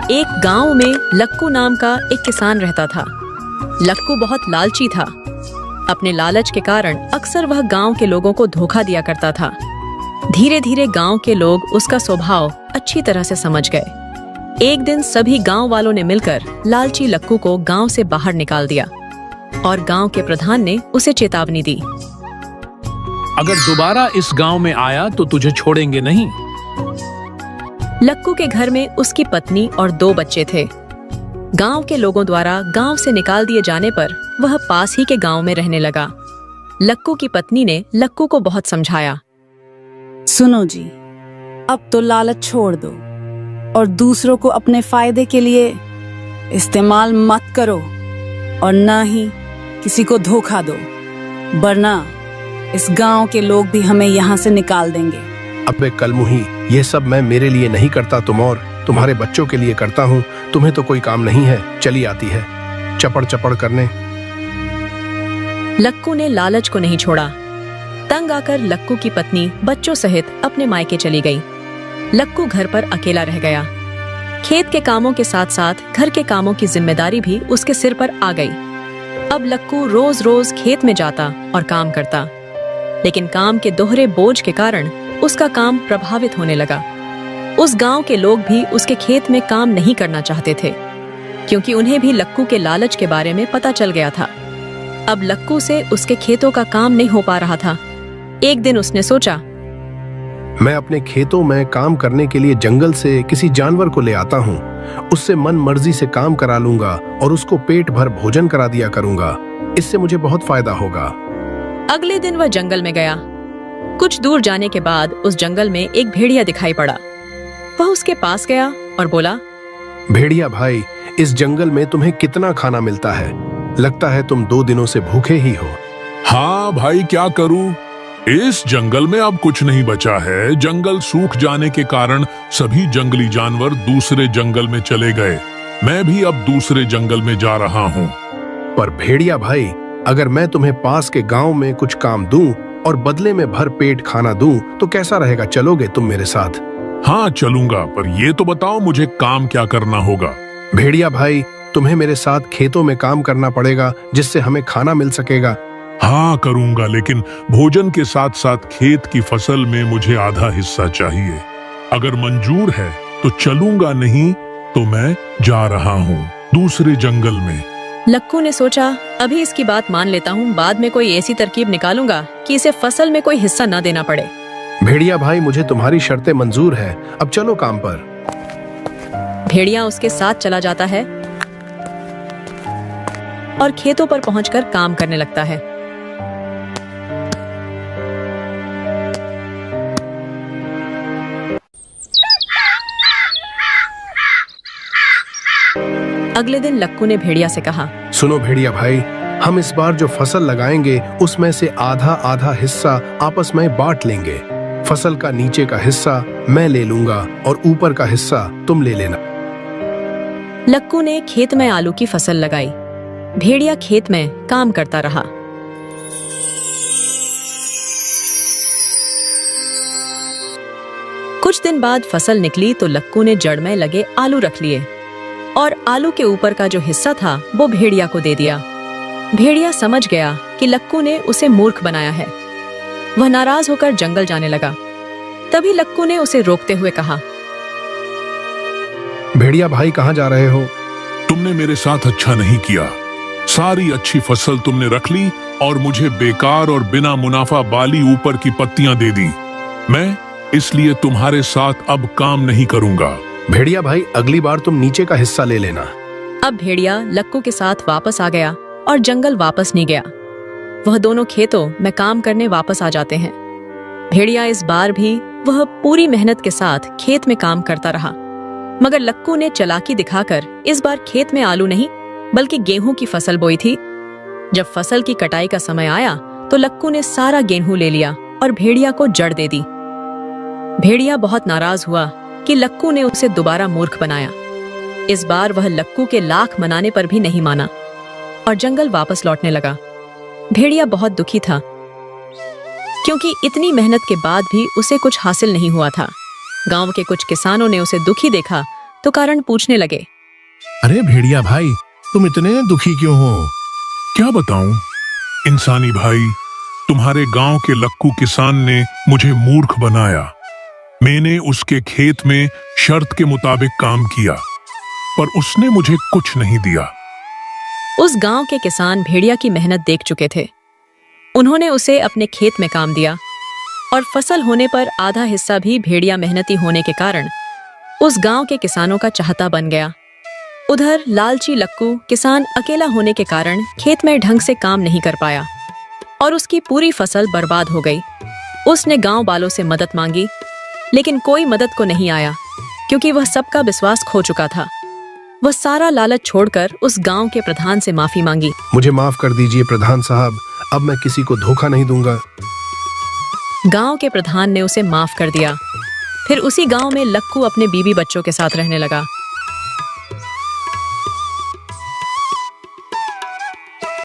एक गांव में लक्कू नाम का एक किसान रहता था। लक्कू बहुत लालची था। अपने लालच के कारण अक्सर वह गांव के लोगों को धोखा दिया करता था। धीरे धीरे गांव के लोग उसका स्वभाव अच्छी तरह से समझ गए। एक दिन सभी गांव वालों ने मिलकर लालची लक्कू को गांव से बाहर निकाल दिया और गांव के प्रधान ने उसे चेतावनी दी। अगर दोबारा इस गांव में आया तो तुझे छोड़ेंगे नहीं। लक्कू के घर में उसकी पत्नी और 2 बच्चे थे। गांव के लोगों द्वारा गांव से निकाल दिए जाने पर वह पास ही के गांव में रहने लगा। लक्कू की पत्नी ने लक्कू को बहुत समझाया। सुनो जी, अब तो लालच छोड़ दो और दूसरों को अपने फायदे के लिए इस्तेमाल मत करो और ना ही किसी को धोखा दो, वरना इस गांव के लोग भी हमें यहाँ से निकाल देंगे। अबे कलमुही, ये सब मैं मेरे लिए नहीं करता, तुम और तुम्हारे बच्चों के लिए करता हूँ। तुम्हें तो कोई काम नहीं है, चली आती है चपड़ चपड़ करने। लक्कू ने लालच को नहीं छोड़ा। तंग आकर लक्कू की पत्नी बच्चों सहित अपने मायके चली गई। लक्कू घर पर अकेला रह गया। खेत के कामों के साथ साथ घर के कामों की जिम्मेदारी भी उसके सिर पर आ गई। अब लक्कू रोज रोज खेत में जाता और काम करता, लेकिन काम के दोहरे बोझ के कारण उसका काम प्रभावित होने लगा। उस गांव के लोग भी उसके खेत में काम नहीं करना चाहते थे, क्योंकि उन्हें भी लक्कू के लालच के बारे में पता चल गया था। अब लक्कू से उसके खेतों का काम नहीं हो पा रहा था। एक दिन उसने सोचा, मैं अपने खेतों में काम करने के लिए जंगल से किसी जानवर को ले आता हूँ। उससे मन मर्जी से काम करा लूंगा और उसको पेट भर भोजन करा दिया करूंगा। इससे मुझे बहुत फायदा होगा। अगले दिन वह जंगल में गया। कुछ दूर जाने के बाद उस जंगल में एक भेड़िया दिखाई पड़ा। वह उसके पास गया और बोला, भेड़िया भाई, इस जंगल में तुम्हें कितना खाना मिलता है? लगता है तुम 2 दिनों से भूखे ही हो। हाँ भाई, क्या करूं? इस जंगल में अब कुछ नहीं बचा है। जंगल सूख जाने के कारण सभी जंगली जानवर दूसरे जंगल में चले गए। मैं भी अब दूसरे जंगल में जा रहा हूँ। पर भेड़िया भाई, अगर मैं तुम्हें पास के गांव में कुछ काम दूं और बदले में भर पेट खाना दूं तो कैसा रहेगा? चलोगे तुम मेरे साथ? हाँ चलूंगा, पर ये तो बताओ मुझे काम क्या करना होगा? भेड़िया भाई, तुम्हें मेरे साथ खेतों में काम करना पड़ेगा, जिससे हमें खाना मिल सकेगा। हाँ करूंगा, लेकिन भोजन के साथ साथ खेत की फसल में मुझे आधा हिस्सा चाहिए। अगर मंजूर है तो चलूंगा, नहीं तो मैं जा रहा हूँ दूसरे जंगल में। लक्कू ने सोचा, अभी इसकी बात मान लेता हूँ, बाद में कोई ऐसी तरकीब निकालूंगा कि इसे फसल में कोई हिस्सा न देना पड़े। भेड़िया भाई, मुझे तुम्हारी शर्तें मंजूर है, अब चलो काम पर। भेड़िया उसके साथ चला जाता है और खेतों पर पहुंचकर काम करने लगता है। अगले दिन लक्कू ने भेड़िया से कहा, सुनो भेड़िया भाई, हम इस बार जो फसल लगाएंगे उसमें से आधा आधा हिस्सा आपस में बांट लेंगे। फसल का नीचे का हिस्सा मैं ले लूंगा और ऊपर का हिस्सा तुम ले लेना। लक्कू ने खेत में आलू की फसल लगाई। भेड़िया खेत में काम करता रहा। कुछ दिन बाद फसल निकली तो लक्कू ने जड़ में लगे आलू रख लिए और आलू के ऊपर का जो हिस्सा था वो भेड़िया को दे दिया। भेड़िया समझ गया कि लक्कू ने उसे मूर्ख बनाया है। वह नाराज होकर जंगल जाने लगा। तभी लक्कू ने उसे रोकते हुए कहा, भेड़िया भाई, कहाँ जा रहे हो? तुमने मेरे साथ अच्छा नहीं किया। सारी अच्छी फसल तुमने रख ली और मुझे बेकार और बिना मुनाफा वाली ऊपर की पत्तियां दे दी। मैं इसलिए तुम्हारे साथ अब काम नहीं करूंगा। भेड़िया भाई, अगली बार तुम नीचे का हिस्सा ले लेना। अब भेड़िया लक्कू के साथ वापस आ गया और जंगल वापस नहीं गया। वह दोनों खेतों में काम करने वापस आ जाते हैं। भेड़िया इस बार भी वह पूरी मेहनत के साथ खेत में काम करता रहा, मगर लक्कू ने चालाकी दिखाकर इस बार खेत में आलू नहीं बल्कि गेहूं की फसल बोई थी। जब फसल की कटाई का समय आया तो लक्कू ने सारा गेहूं ले लिया और भेड़िया को जड़ दे दी। भेड़िया बहुत नाराज हुआ कि लक्कू ने उसे दोबारा मूर्ख बनाया। इस बार वह लक्कू के लाख मनाने पर भी नहीं माना और जंगल वापस लौटने लगा। भेड़िया बहुत दुखी था, क्योंकि इतनी मेहनत के बाद भी उसे कुछ हासिल नहीं हुआ था। गांव के कुछ किसानों ने उसे दुखी देखा तो कारण पूछने लगे। अरे भेड़िया भाई, तुम इतने दुखी क्यों हो? क्या बताऊं इंसानी भाई, तुम्हारे गांव के लक्कू किसान ने मुझे मूर्ख बनाया। मैंने उसके खेत में शर्त के मुताबिक काम किया, पर उसने मुझे कुछ नहीं दिया। उस गांव के किसान भेड़िया की मेहनत देख चुके थे। उन्होंने उसे अपने खेत में काम दिया और फसल होने पर आधा हिस्सा भी भेड़िया मेहनती होने के कारण उस गांव के किसानों का चाहता बन गया। उधर लालची लक्कू किसान अकेला होने के कारण खेत में ढंग से काम नहीं कर पाया और उसकी पूरी फसल बर्बाद हो गई। उसने गांव वालों से मदद मांगी, लेकिन कोई मदद को नहीं आया क्योंकि वह सबका विश्वास खो चुका था। वह सारा लालच छोड़कर उस गांव के प्रधान से माफी मांगी। मुझे माफ कर दीजिए प्रधान साहब, अब मैं किसी को धोखा नहीं दूंगा। गांव के प्रधान ने उसे माफ कर दिया। फिर उसी गांव में लक्कू अपने बीवी बच्चों के साथ रहने लगा।